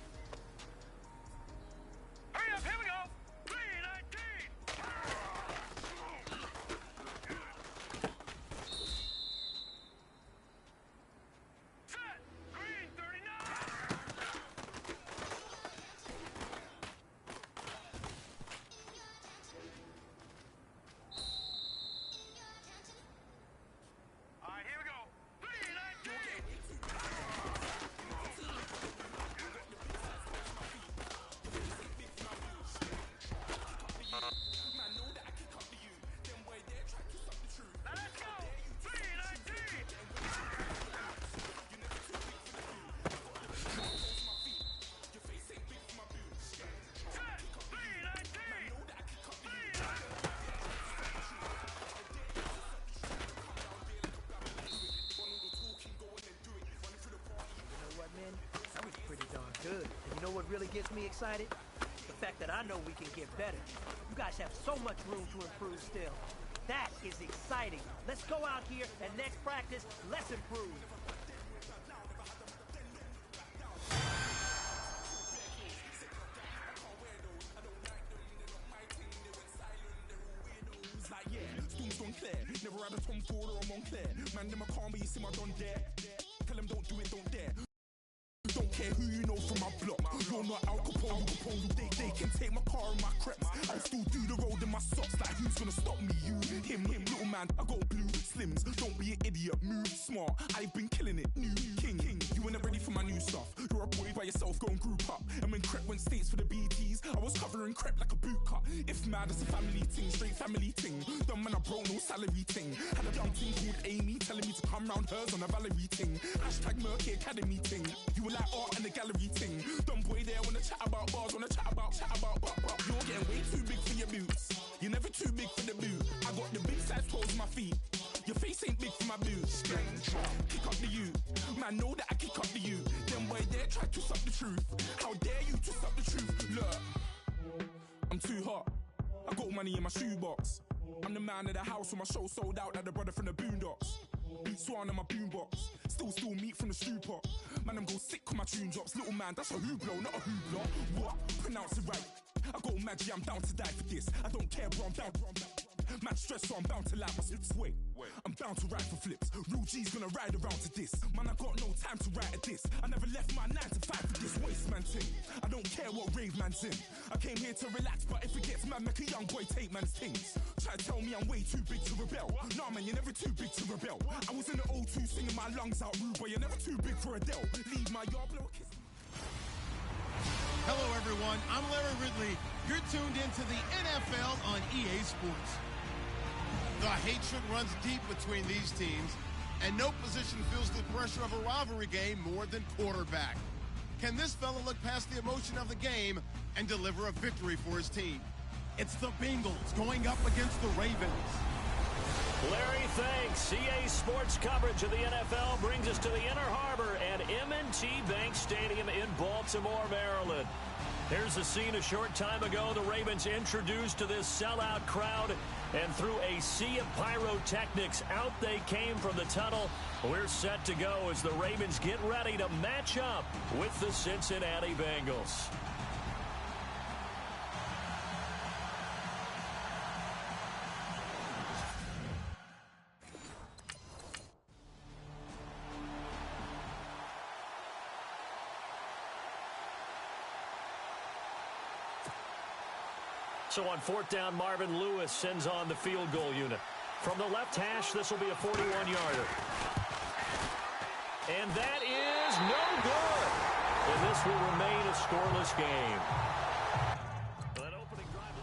Hurry up, here we go. 319. Set. Green 39. All right, here we go. 319. Let's go. 319. Set. 319. You know what, man? That was pretty darn good. And you know what really gets me excited? The fact that I know we can get better. You guys have so much room to improve still. That is exciting. Let's go out here and next practice, let's improve. Like, yeah, storms gone clear. Never had a Tom Ford or a Montclair. Man, them a calm, but you see my don dare. Tell them don't do it, don't dare. Don't care who you know from my block. You're not Al Capone, they can take my car and my crepes. I'll still do the road in my socks. Like who's gonna stop me? You, him, little man. I got blue slims. Don't be an idiot, move smart. I've been killing it. New king. You ain't ready for my new stuff. You're a boy by yourself, go and group up. And when Crep went states for the BTs, I was covering Crep like a boot cut. If mad, it's a family ting, straight family ting. Dumb man, I broke no salary ting. Had a young ting called Amy telling me to come round hers on a Valerie ting. Hashtag Murky Academy ting. You were like art and the gallery ting. Dumb boy there wanna chat about bars, wanna chat about. You're getting way too big for your boots. You're never too big for the boot. I got the big size toes on my feet. Your face ain't big for my boots. Kick up the you. Man, know that I kick up the you. Them boy there try to suck the truth. How dare you to suck the truth? Look, I'm too hot. I got money in my shoebox. I'm the man of the house when my show sold out like the brother from the Boondocks. Beat Swan in my boombox. Still meat from the stew pot. Man, I'm go sick when my tune drops. Little man, that's a hooplo, not a hoopla. What? Pronounce it right. I got magic, I'm down to die for this. I don't care, bro, I'm down. Man stress, so I'm bound to like my slips. Wait, I'm bound to ride for flips. Real G's gonna ride around to this. Man, I got no time to write at this. I never left my 9 to 5 for this waste man thing. I don't care what rave man's in. I came here to relax, but if it gets mad, make a young boy take man's things. Try to tell me I'm way too big to rebel. Nah, man, you're never too big to rebel. I was in the O2 singing my lungs out, rude, but you're never too big for Adele. Leave my yard, blow a kiss. Hello, everyone. everyone. I'm Larry Ridley. You're tuned into the NFL on EA Sports. The hatred runs deep between these teams, and no position feels the pressure of a rivalry game more than quarterback. Can this fella look past the emotion of the game and deliver a victory for his team? It's the Bengals going up against the Ravens. Larry, thanks. EA Sports coverage of the NFL brings us to the Inner Harbor at M&T Bank Stadium in Baltimore, Maryland. Here's the scene a short time ago. The Ravens introduced to this sellout crowd, and through a sea of pyrotechnics, out they came from the tunnel. We're set to go as the Ravens get ready to match up with the Cincinnati Bengals. So on fourth down, Marvin Lewis sends on the field goal unit. From the left hash, this will be a 41-yarder. And that is no good. And this will remain a scoreless game. That opening drive.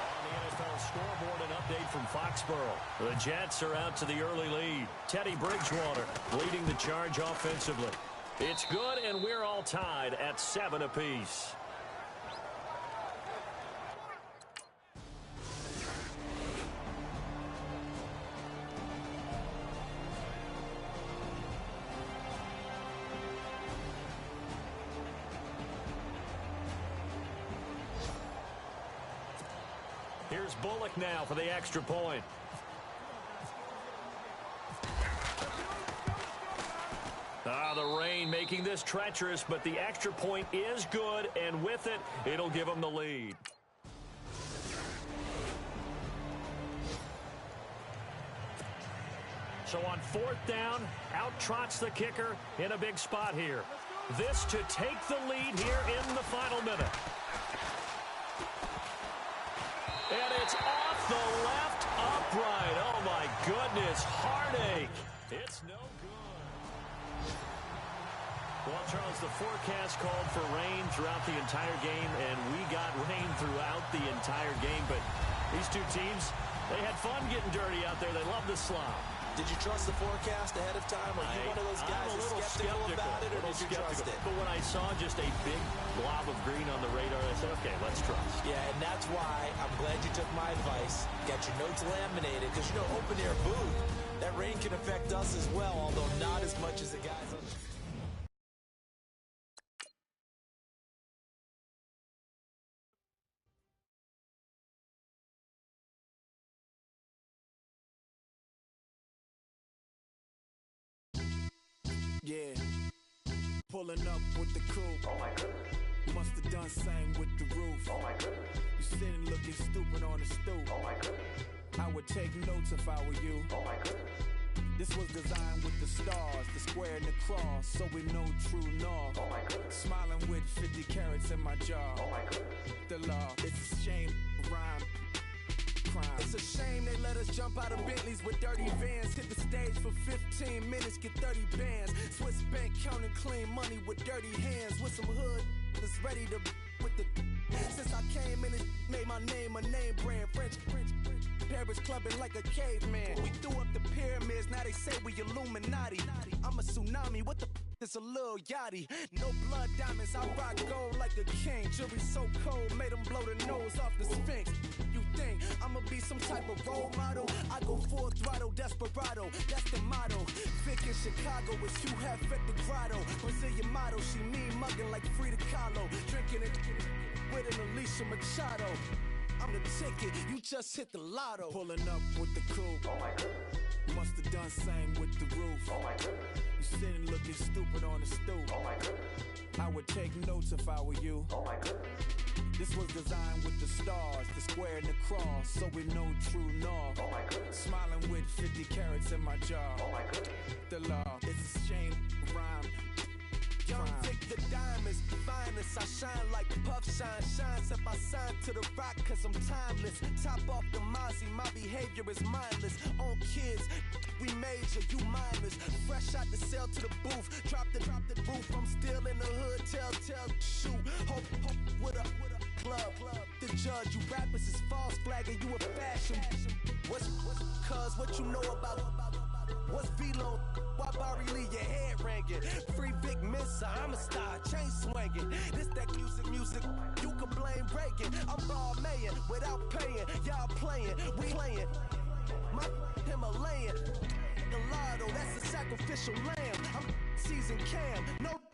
On the NFL scoreboard, an update from Foxborough. The Jets are out to the early lead. Teddy Bridgewater leading the charge offensively. It's good, and we're all tied at 7 apiece. Here's Bullock now for the extra point. The rain making this treacherous, but the extra point is good, and with it, it'll give them the lead. So on fourth down, out trots the kicker in a big spot here. This to take the lead here in the final minute. And it's off the left upright. Oh, my goodness, heartache. It's no good. Well, Charles, the forecast called for rain throughout the entire game, and we got rain throughout the entire game. But these two teams, they had fun getting dirty out there. They love the slop. Did you trust the forecast ahead of time? Are you one of those guys that's skeptical about it, or did you trust it? But when I saw just a big blob of green on the radar, I said, okay, let's trust. Yeah, and that's why I'm glad you took my advice. Got your notes laminated, because, you know, open-air booth, that rain can affect us as well, although not as much as the guys on the field. Yeah, pulling up with the coupe. Oh my goodness. Must have done same with the roof. Oh my goodness. You sitting looking stupid on the stoop. Oh my goodness. I would take notes if I were you. Oh my goodness. This was designed with the stars, the square and the cross, so we know true north. Oh my goodness. Smiling with 50 carats in my jaw. Oh my goodness. The law, it's a shame, rhyme. It's a shame they let us jump out of Bentleys with dirty vans. Hit the stage for 15 minutes, get 30 bands. Swiss bank counting clean money with dirty hands. With some hood that's ready to with the. Since I came in and made my name a name brand. French Paris clubbing like a caveman. We threw up the pyramids, now they say we Illuminati. I'm a tsunami, what the it's a little yachty. No blood diamonds, I rock gold like a king. Jury so cold, made them blow the nose off the Sphinx. You think I'ma be some type of role model? I go full throttle, desperado, that's the motto. Vic in Chicago is Hugh Hef at the grotto. Brazilian model, she mean mugging like Frida Kahlo. Drinking it with an Alicia Machado. I'm the ticket, you just hit the lotto. Pulling up with the coupe. Oh my goodness. Must have done same with the roof. Oh my goodness. You sitting looking stupid on the stoop. Oh my goodness. I would take notes if I were you. Oh my goodness. This was designed with the stars, the square and the cross, so we know true north. Oh my goodness. Smiling with 50 carats in my jaw. Oh my goodness. The law, it's a shame, rhyme. Young Vic The diamonds, finest, I shine like puff shine. Shines up, I sign to the rock cause I'm timeless. Top off the Mozzie, my behavior is mindless. On kids, we major, you minors. Fresh out the cell to the booth, drop the roof. I'm still in the hood, tell, shoot. Hope with a club. The judge, you rappers is false flagging, you a fashion. What's cuz, what you know about? What's V-Lo? Why Barry Lee, your head ringing? Free Big Missa, I'm a star, chain swinging. This that music, you can blame Reagan. I'm Balmain without paying, y'all playing, we playing. My Himalayan, Gallardo, that's a sacrificial lamb. I'm seasoned Cam,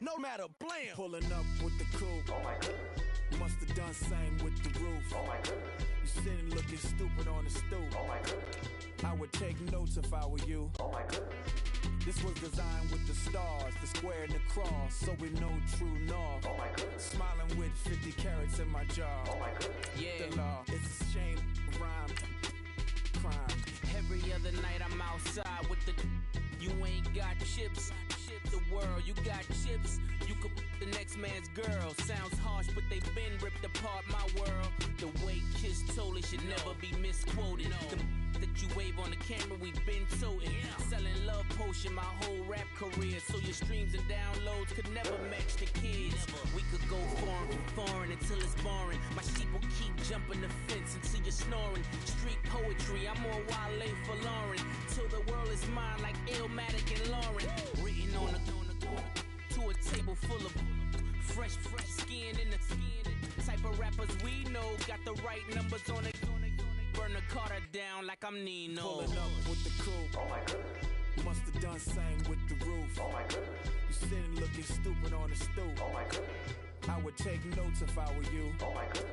no matter, blam. Pulling up with the coupe. Oh my goodness. Must have done same with the roof. Oh my goodness. You sitting looking stupid on the stoop. Oh my goodness. I would take notes if I were you. Oh my goodness. This was designed with the stars, the square and the cross, so we know true north. Oh my goodness. Smiling with 50 carats in my jaw. Oh my goodness. Yeah. The law, it's a shame, rhyme, crime. Every other night I'm outside with the. You ain't got chips. The world, you got chips. You could the next man's girl. Sounds harsh, but they been ripped apart my world. The way Kiss told it should never be misquoted. The that you wave on the camera, we been toting. Selling love potion my whole rap career, so your streams and downloads could never match the kids. We could go foreign until it's boring. My sheep will keep jumping the fence until you're snoring. Street poetry, I'm more Wale for Lauren. Till the world is mine like Illmatic and Lauren. Written on to a table full of fresh skin in the type of rappers we know. Got the right numbers on it. Burn the Carter down like I'm Nino. Pulling up with the coupe. Oh my goodness. Must have done same with the roof. Oh my goodness. You sitting looking stupid on the stoop. Oh my goodness. I would take notes if I were you. Oh my goodness.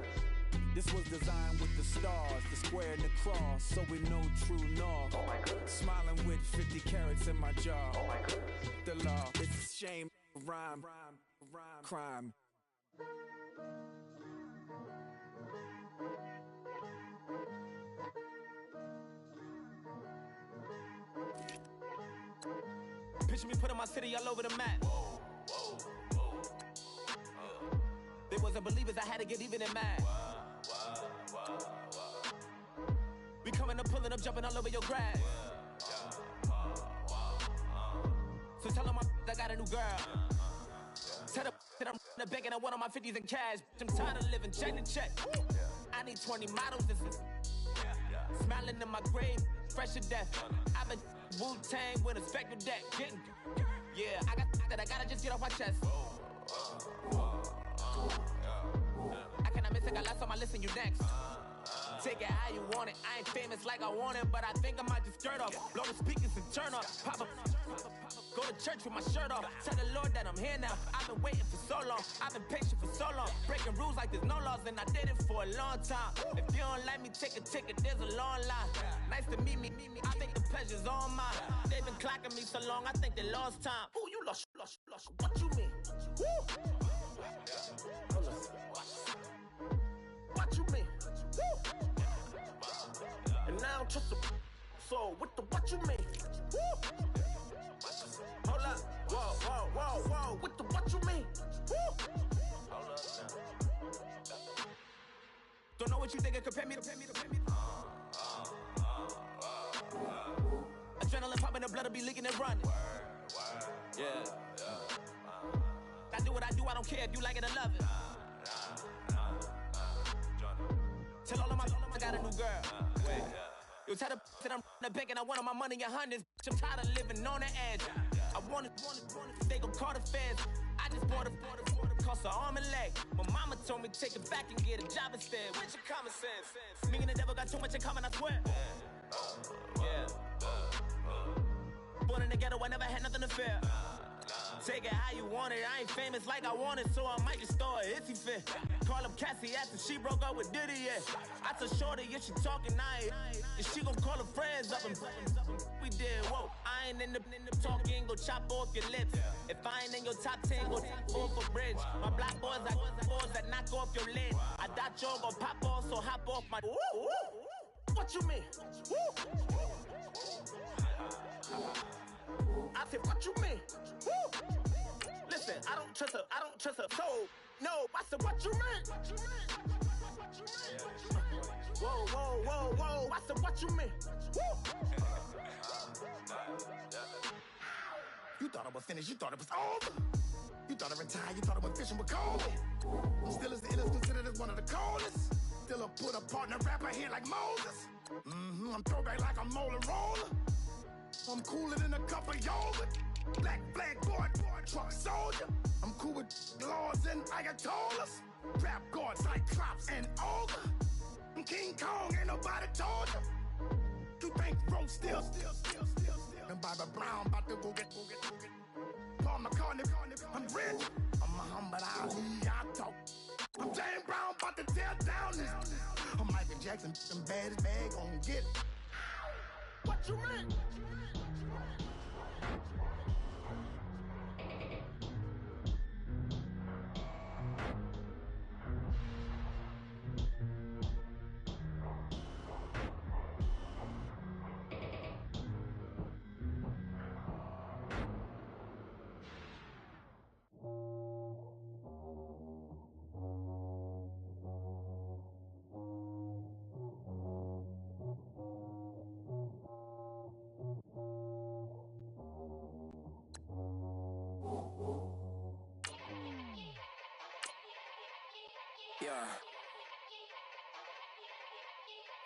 This was designed with the stars, the square and the cross, so we know true north. Oh my goodness. Smiling with 50 carats in my jaw. Oh my goodness. The law, it's a shame, rhyme, crime. Picture me putting my city all over the map. They wasn't believers, I had to get even in mad. We coming up, pulling up, jumping all over your grass. So tell them I got a new girl. Tell them that I'm begging at one of my 50s in cash. I'm tired of living check to check. I need 20 models. This is smiling in my grave, fresh to death. I've been Wu-Tang with a spectre deck. Getting, yeah, I gotta just get off my chest. I cannot miss it, got lots on my list and you next. Take it how you want it. I ain't famous like I want it, but I think I might just skirt off. Blow the speakers and turn up. Pop up. Go to church with my shirt off. Tell the Lord that I'm here now. I've been waiting for so long. I've been patient for so long. Breaking rules like there's no laws, and I did it for a long time. If you don't like me, take a ticket. There's a long line. Nice to meet me. I think the pleasure's all mine. They've been clocking me so long, I think they lost time. Ooh, you lost. What you mean? Woo! What you mean? Woo! And now I don't trust the so what you mean? Woo! Hold up, whoa, what you mean? Woo! Hold up now. Don't know what you think it compare me to. Adrenaline popping, the blood will be leaking and running. Yeah. I do what I do, I don't care if you like it or love it. Tell all of my I got a new girl. You tell the that I'm the bank and I want all my money in hundreds. I'm tired of living on the edge. I want it, they gon' call the feds. I just bought a cost an arm and leg. My mama told me take it back and get a job instead. Where's your common sense? Me and the devil got too much in common, I swear. Yeah. Born in the ghetto, I never had nothing to fear. Take it how you want it. I ain't famous like I want it, so I might just throw a hissy fit. Call up Cassie after she broke up with Diddy, yeah. I told Shorty if she talking nice, and she gon' call her friends up and we did, whoa. I ain't in the talking, go chop off your lips. If I ain't in your top 10, go off a bridge. My black boys like boys that knock off your lid. I thought y'all gon' pop off, so hop off my. What you mean? I said, what you mean? Woo! Listen, I don't don't trust a soul. No, I said, what you mean? Whoa, whoa, whoa, whoa. I said, what you mean? Woo! You thought it was finished, you thought it was over. You thought it retired, you thought it was fishing with cold. I'm still as the illest, considered as one of the coldest. Still a put a partner rapper here like Moses. I'm throwback like I'm Mola Roller. I'm cooler than a cup of yogurt. Black flag board, truck soldier. I'm cool with laws and Ayatollahs. Rap gods like Cyclops and Ogre. I'm King Kong, ain't nobody told you. You think Rose still. And Bobby Brown about to go get. Paul McCartney, I'm rich. I'm Muhammad Ali, I talk. I'm James Brown, about to tear down this. I'm Michael Jackson, them bad as bag gon' get. What you mean?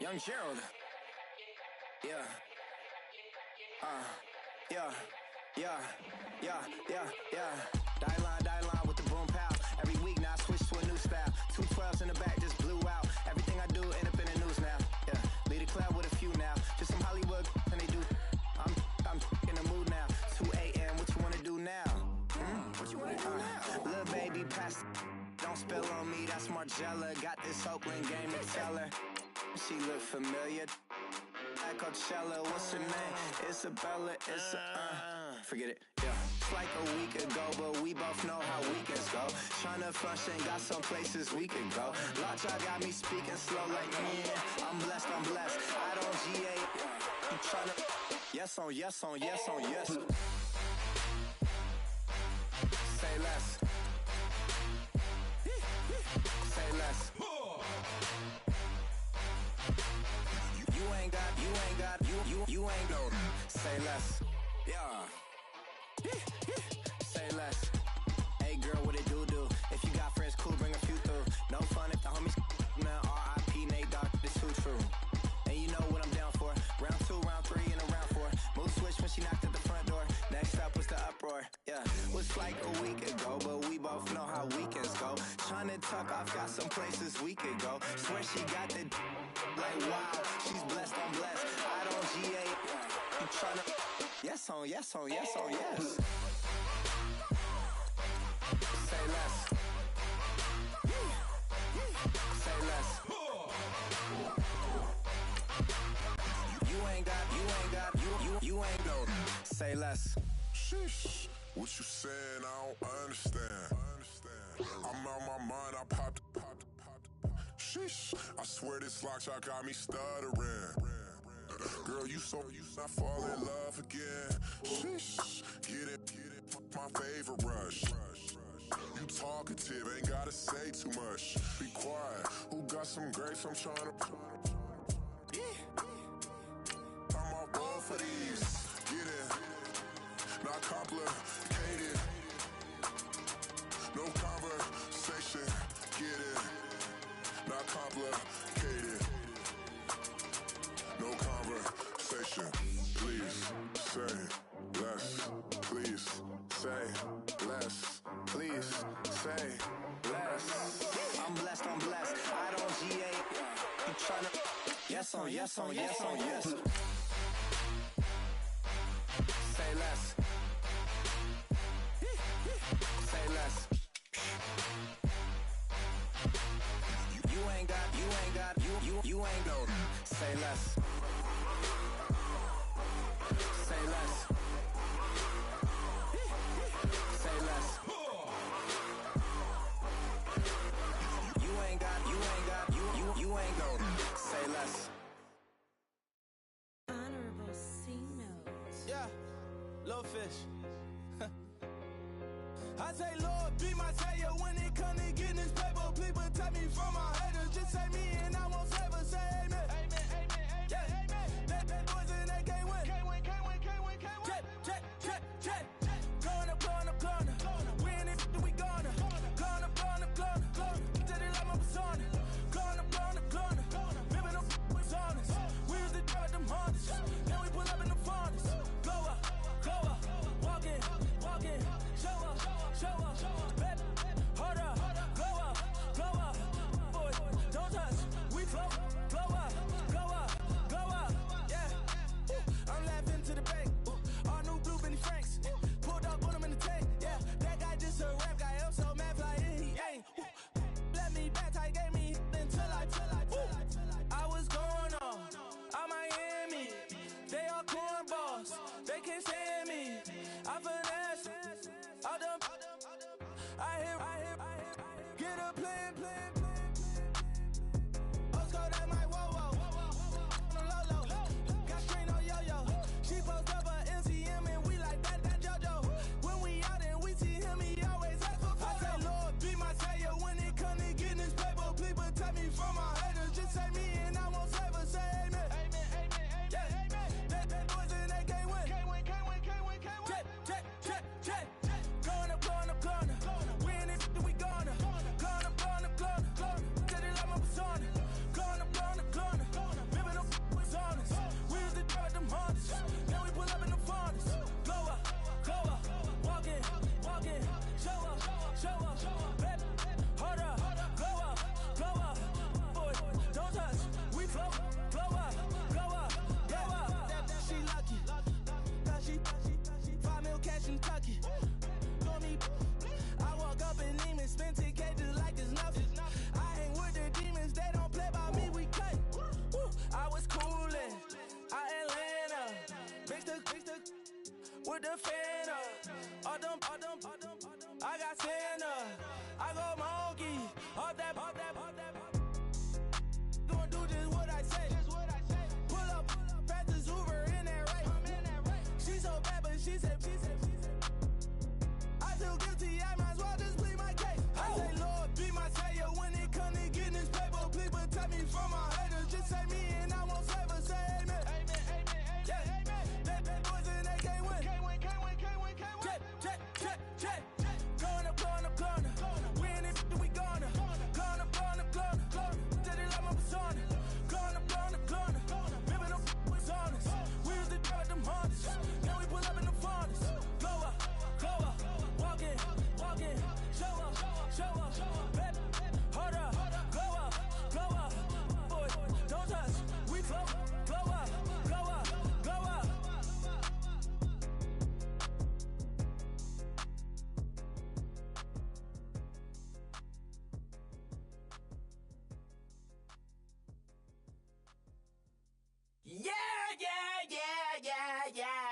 Young Gerald. Die line with the boom pow. Every week now I switch to a new style. 212s in the back just blew out. Everything I do end up in the news now. Lead a club with a few now. Just some Hollywood and they do. I'm in the mood now. 2 a.m. What you wanna do now? What you wanna do now? Little baby pass. Don't spill on me. That's Margella. Got this Oakland game to tell her. She look familiar. Like Coachella, what's her name? Isabella, forget it, It's like a week ago, but we both know how weekends go. Tryna function, got some places we could go. Lot y'all got me speaking slow like, I'm blessed. I don't GA. You tryna, yes on yes. Say less. Say less. You ain't no. Say less. Say less. Hey girl, what it do? If you got friends, cool, bring a few through. No fun if the homies now. R.I.P. Nate Dogg, it's too true. And you know what I'm down for. Round 2, round 3, and a round 4. Mood switch when she knocked at the front door. Next up was the uproar. Was like a week ago, but we both know how weekends go. Tryna tuck off, got some places we could go. Swear she got the like wow, she's blessed, I'm blessed. I don't GA. You tryna yes on yes. Say less. Say less. You ain't no. Say less. Sheesh. What you saying? I don't understand. I'm out my mind. I popped. Sheesh. I swear this lock y'all got me stuttering. Girl, you I fall in love again. Sheesh. Get it. My favorite rush. You talkative, ain't gotta say too much. Be quiet. Who got some grapes? I'm tryna. I'm off both of these. Get it. Not complicated. No conversation. Get it. Not complicated. No conversation. Please say less. Please say less. Please say less. I'm blessed. I don't GA. You tryna yes on yes. Say less. Say less. You ain't no. Say less. Say less. Say less. You ain't no. Say less. Honorable C note. Lil Phil. I say, Lord, be my savior when it come to getting this paper. Please protect me from my haters. Just say me and I won't save her. Say amen. Amen, amen, amen, amen. That boys and they can't win. Can't win, can't win, can't win, can't win. Check. Going up. We in it, we gonna. Going up. Till they like my persona. Going up. Living up was honest. We was the dirt, them hunters. Then we pull up in the furnace. Go up. Walk in. Show up. Baby, hold up. Go up. Boy, don't touch. We flow up. Yeah. I'm laughing to the bank. All new blue Benny Franks. Pulled up, put him in the tank. Yeah, that guy just a rap guy. I'm so mad, fly in, he ain't. Let me back, tight, gave me until I was going on. I'm Miami. They all cornballs. They can't stand me. I finesse. All them. I hear. Get a plan. Let's go that my whoa. Low. Got screen on yo. She post up a MCM and we like that JoJo. When we out and we see him, he always ask for photo. I say, Lord, be my savior when it come to getting this paper. Please protect me from my haters. Just say me and I won't save her. Say amen. Amen. That boys and they can't win. Can't win. Check. Going up. We in it, we gonna. Going up. Till they like my persona. Going up. Living up was honest. We was the dirt, them hunters. Then we pull up in the furnace. Go up. Walk in. Show up. Baby, hold up. Go up. Boy, don't touch. We flow up. She lucky. Cause she 5 mil cash in Kentucky. Know me. I walk up in demons, spend 10K just like it's nothing. I hang with the demons, they don't play by me, we cut. I was coolin', out Atlanta, mixed with the Fanta. All them, I got Santa, I go monkey, all that. Gonna do just what I say. Pull up, fast as Uber in that race. She so bad, but she said. I feel guilty, I might as well just plead my case. I say, Lord, be my savior when it come to getting this paper. Please protect me from my haters. Just say me and I won't save her. Say amen. Yeah. That boys and they can't win. Can't win. Check. Going up. We in it, we gonna. Going up. Till they like my persona. Going up. Living up was honest. We was the dirt, them hunters. Then we pull up in the furnace. Go up. Walk in. Show up. Baby, hold up. Go up. Boy, don't touch. We flow up. Yeah.